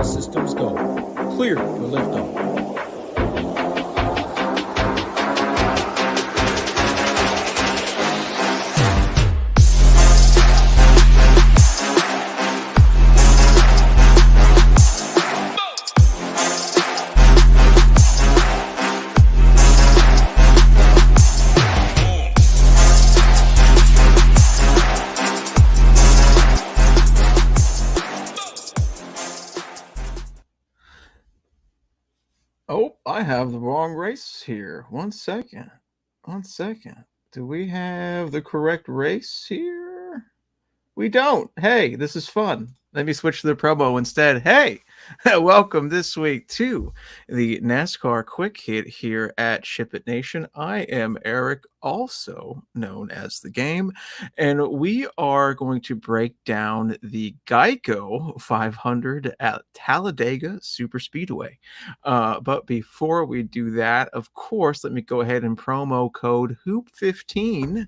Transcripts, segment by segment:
systems go. Clear for liftoff. Oh, I have the wrong race here. 1 second. 1 second. Do we have the correct race here? We don't. Hey, this is fun. Let me switch to the promo instead. Hey, welcome this week to the NASCAR Quick Hit here at SHIPIT Nation. I am Eric, also known as TheGame, and we are going to break down the Geico 500 at Talladega Super Speedway. But before we do that, of course, let me go ahead and promo code HOOP15.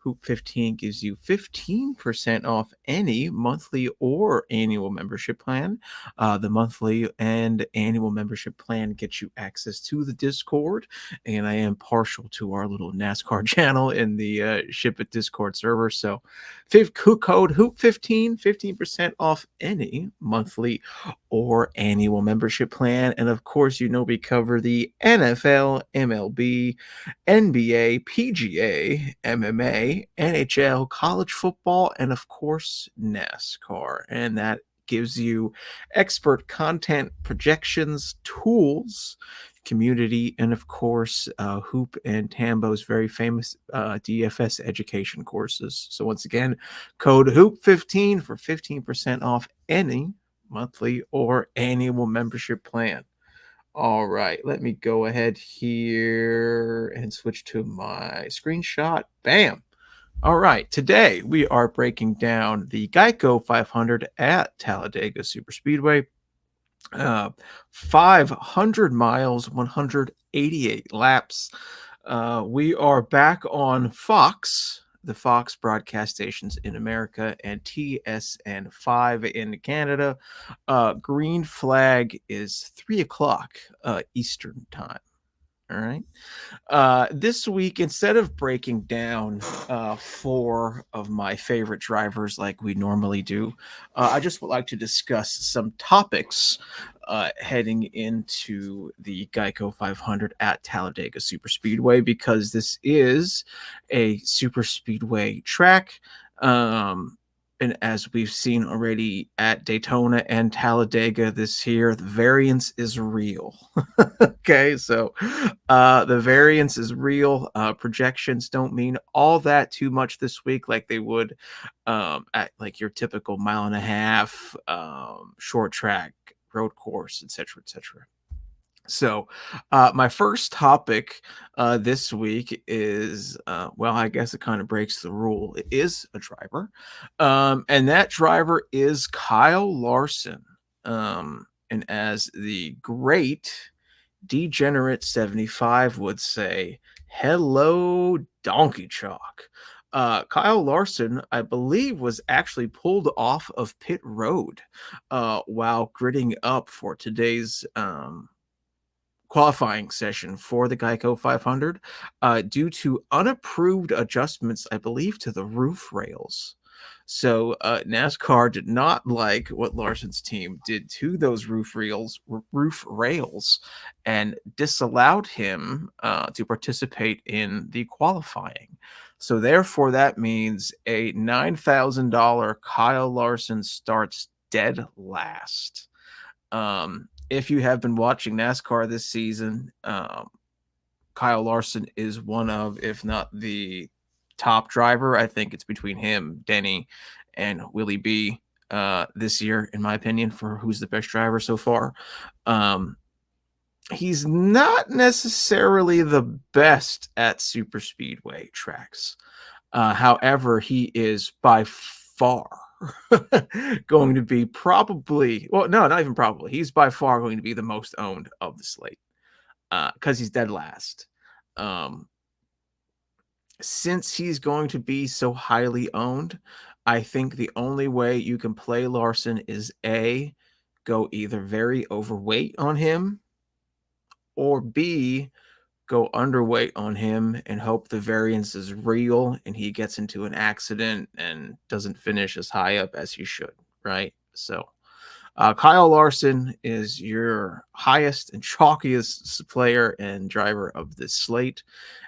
Hoop 15 gives you 15% off any monthly or annual membership plan. The monthly and annual membership plan gets you access to the Discord, and I am partial to our little NASCAR channel in the SHIPIT Discord server. So code HOOP15, 15% off any monthly or annual membership plan. And of course, we cover the NFL, MLB, NBA, PGA, MMA, NHL, college football, and of course, NASCAR. And that gives you expert content, projections, tools, community, and of course, Hoop and Tambo's very famous DFS education courses. So once again, code HOOP15 for 15% off any monthly or annual membership plan. All right, let me go ahead here and switch to my screenshot. Bam. All right, today we are breaking down the Geico 500 at Talladega Super Speedway. 500 miles, 188 laps. We are back on Fox, the Fox broadcast stations in America, and TSN5 in Canada. Green flag is 3 o'clock Eastern time. All right. This week, instead of breaking down 4 of my favorite drivers like we normally do, I just would like to discuss some topics heading into the Geico 500 at Talladega Super Speedway, because this is a super speedway track. And as we've seen already at Daytona and Talladega this year, the variance is real. Okay, so the variance is real. Projections don't mean all that too much this week like they would at like your typical 1.5 mile short track road course, etc., etc. So my first topic this week is, well, I guess it kind of breaks the rule. It is a driver, and that driver is Kyle Larson. And as the great Degenerate 75 would say, hello, donkey chalk. Kyle Larson, I believe, was actually pulled off of pit road while gridding up for today's qualifying session for the Geico 500 due to unapproved adjustments, I believe, to the roof rails. So NASCAR did not like what Larson's team did to those roof rails, and disallowed him to participate in the qualifying. So therefore, that means a $9,000 Kyle Larson starts dead last. If you have been watching NASCAR this season, Kyle Larson is one of, if not the top driver. I think it's between him, Denny, and Willie B this year, in my opinion, for who's the best driver so far. He's not necessarily the best at super speedway tracks. However, he is by far going to be probably, well, no, not even probably. He's by far going to be the most owned of the slate because he's dead last. Since he's going to be so highly owned, I think the only way you can play Larson is A, go either very overweight on him, or B, go underweight on him and hope the variance is real and he gets into an accident and doesn't finish as high up as he should, right? So Kyle Larson is your highest and chalkiest player and driver of this slate.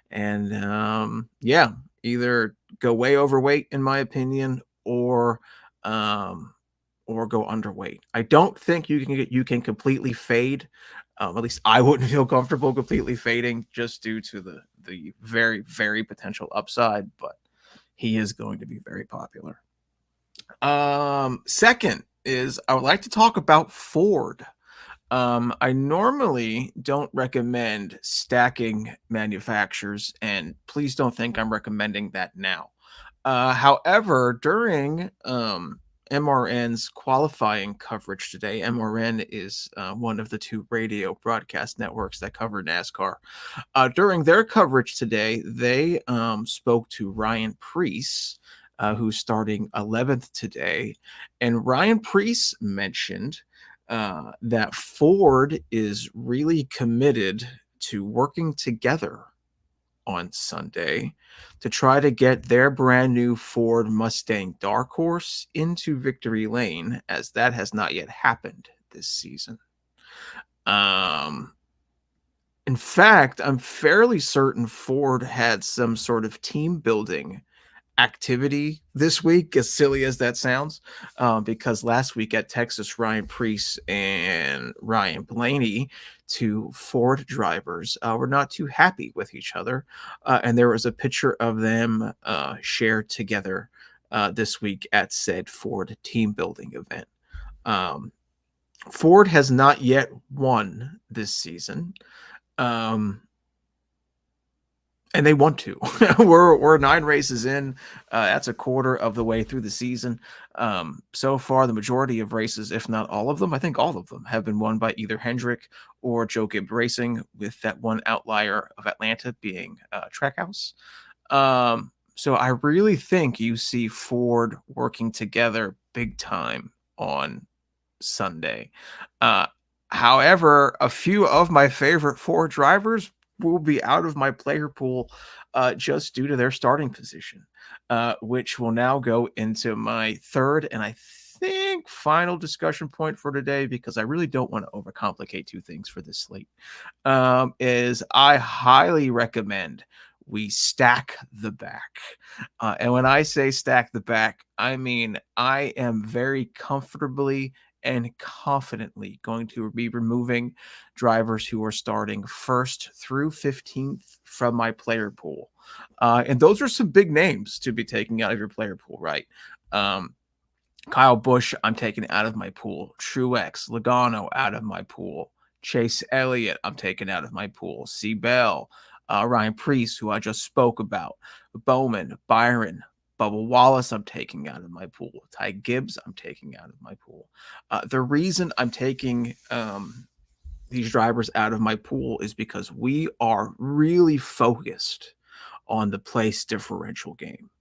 And yeah, either go way overweight, in my opinion, or go underweight. I don't think you can completely fade. At least I wouldn't feel comfortable completely fading just due to the very, very potential upside, but he is going to be very popular. Second is I would like to talk about Ford. I normally don't recommend stacking manufacturers, and please don't think I'm recommending that now. However, during MRN's qualifying coverage today, MRN is one of the two radio broadcast networks that cover NASCAR. During their coverage today, they spoke to Ryan Preece, who's starting 11th today. And Ryan Preece mentioned that Ford is really committed to working together on Sunday to try to get their brand new Ford Mustang Dark Horse into victory lane, as that has not yet happened this season. In fact, I'm fairly certain Ford had some sort of team building activity this week, as silly as that sounds, because last week at Texas, Ryan Preece and Ryan Blaney, two Ford drivers, were not too happy with each other, and there was a picture of them shared together this week at said Ford team building event. Ford has not yet won this season. And they want to. We're 9 races in. That's a quarter of the way through the season. So far, the majority of races, if not all of them, I think all of them, have been won by either Hendrick or Joe Gibbs Racing, with that one outlier of Atlanta being Trackhouse. So I really think you see Ford working together big time on Sunday. However, a few of my favorite Ford drivers will be out of my player pool just due to their starting position, which will now go into my third and I think final discussion point for today, because I really don't want to overcomplicate two things for this slate, is I highly recommend we stack the back. And when I say stack the back, I mean I am very comfortably and confidently going to be removing drivers who are starting 1st through 15th from my player pool. And those are some big names to be taking out of your player pool, right? Kyle Busch, I'm taking out of my pool. Truex, Logano out of my pool. Chase Elliott, I'm taking out of my pool. C. Bell, Ryan Preece, who I just spoke about. Bowman, Byron, Bubba Wallace, I'm taking out of my pool. Ty Gibbs, I'm taking out of my pool. The reason I'm taking these drivers out of my pool is because we are really focused on the place differential game.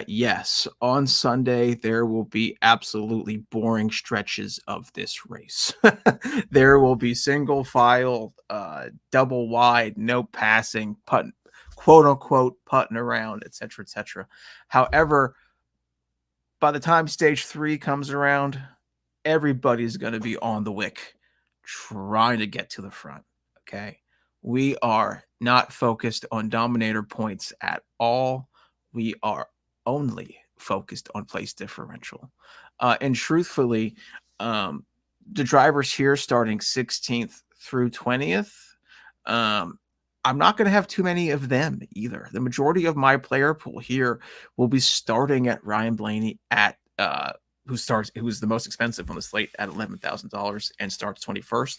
Yes, on Sunday, there will be absolutely boring stretches of this race. There will be single file, double wide, no passing, putt, quote unquote, putting around, etc., etc. However, by the time stage 3 comes around, everybody's going to be on the wick trying to get to the front. Okay. We are not focused on dominator points at all. We are only focused on place differential. And truthfully, the drivers here starting 16th through 20th, I'm not going to have too many of them either. The majority of my player pool here will be starting at Ryan Blaney at who's the most expensive on the slate at $11,000 and starts 21st.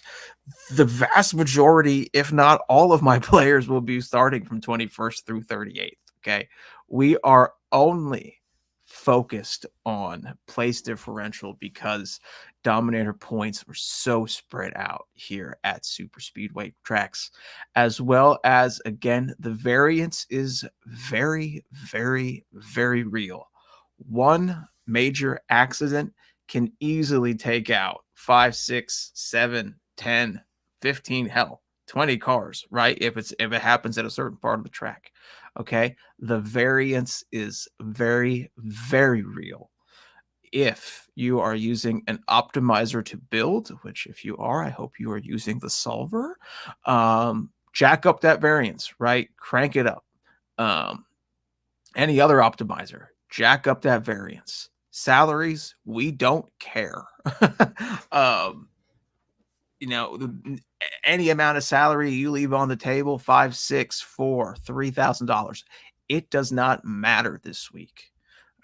The vast majority, if not all of my players, will be starting from 21st through 38th. Okay. We are only focused on place differential because dominator points are so spread out here at super speedway tracks, as well as, again, the variance is very, very, very real. One major accident can easily take out 5, 6, 7, 10, 15, hell, 20 cars, right? If it happens at a certain part of the track. Okay. The variance is very, very real. If you are using an optimizer to build, which if you are, I hope you are using the solver, jack up that variance, right? Crank it up. Any other optimizer, jack up that variance. Salaries, we don't care. Any amount of salary you leave on the table, $5, $6, $4, $3,000, it does not matter this week.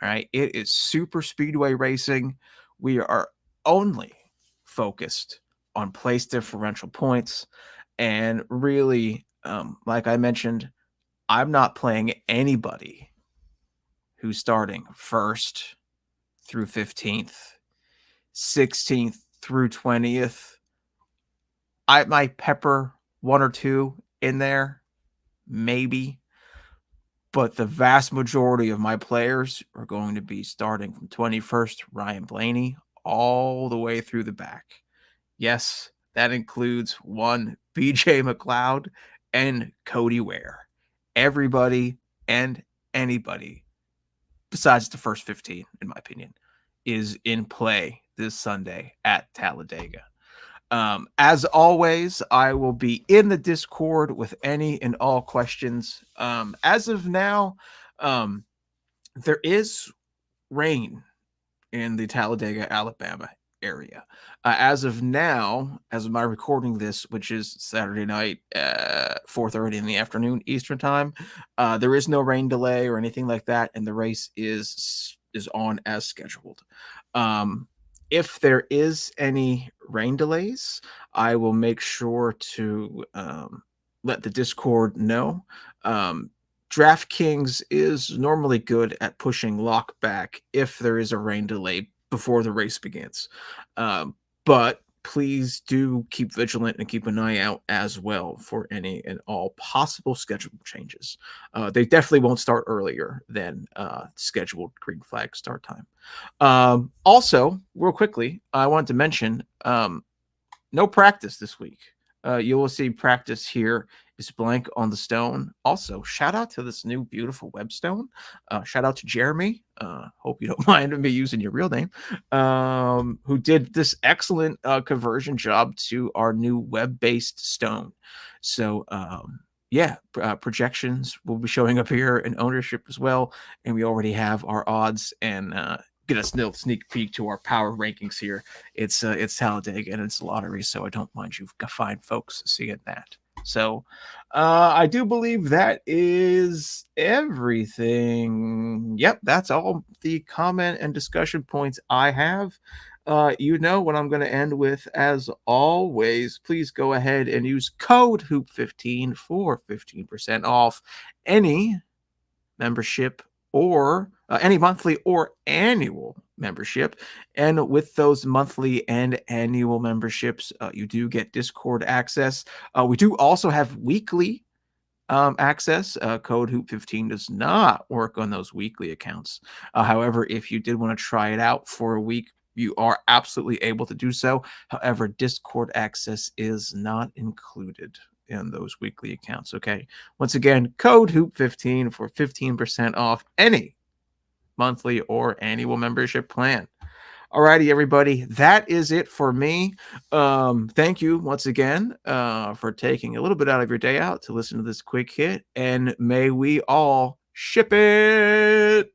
All right. It is super speedway racing. We are only focused on place differential points. And really, like I mentioned, I'm not playing anybody who's starting 1st through 15th, 16th through 20th. I might pepper 1 or 2 in there, maybe. But the vast majority of my players are going to be starting from 21st, Ryan Blaney, all the way through the back. Yes, that includes one BJ McLeod and Cody Ware. Everybody and anybody, besides the first 15, in my opinion, is in play this Sunday at Talladega. As always, I will be in the Discord with any and all questions. As of now, there is rain in the Talladega, Alabama area. As of now, as of my recording this, which is Saturday night, 4:30 in the afternoon Eastern time, there is no rain delay or anything like that, and the race is on as scheduled. If there is any rain delays, I will make sure to let the Discord know. DraftKings is normally good at pushing lock back if there is a rain delay before the race begins. But please do keep vigilant and keep an eye out as well for any and all possible schedule changes. They definitely won't start earlier than scheduled green flag start time. Also, real quickly, I want to mention no practice this week. You will see practice here is blank on the stone. Also, shout out to this new beautiful webstone. Shout out to Jeremy. Hope you don't mind me using your real name. Who did this excellent conversion job to our new web-based stone. So, projections will be showing up here in ownership as well. And we already have our odds and get a little sneak peek to our power rankings here. It's Talladega and it's lottery, so I don't mind you fine folks seeing that. So I do believe that is everything. Yep, that's all the comment and discussion points I have. You know what I'm going to end with, as always. Please go ahead and use code HOOP15 for 15% off any membership or any monthly or annual membership. And with those monthly and annual memberships, you do get Discord access. We do also have weekly access. Code HOOP15 does not work on those weekly accounts. However, if you did want to try it out for a week, you are absolutely able to do so. However, Discord access is not included in those weekly accounts. Okay. Once again, code HOOP15 for 15% off any monthly or annual membership plan. Alrighty, everybody. That is it for me. Thank you once again for taking a little bit out of your day out to listen to this quick hit, and may we all ship it.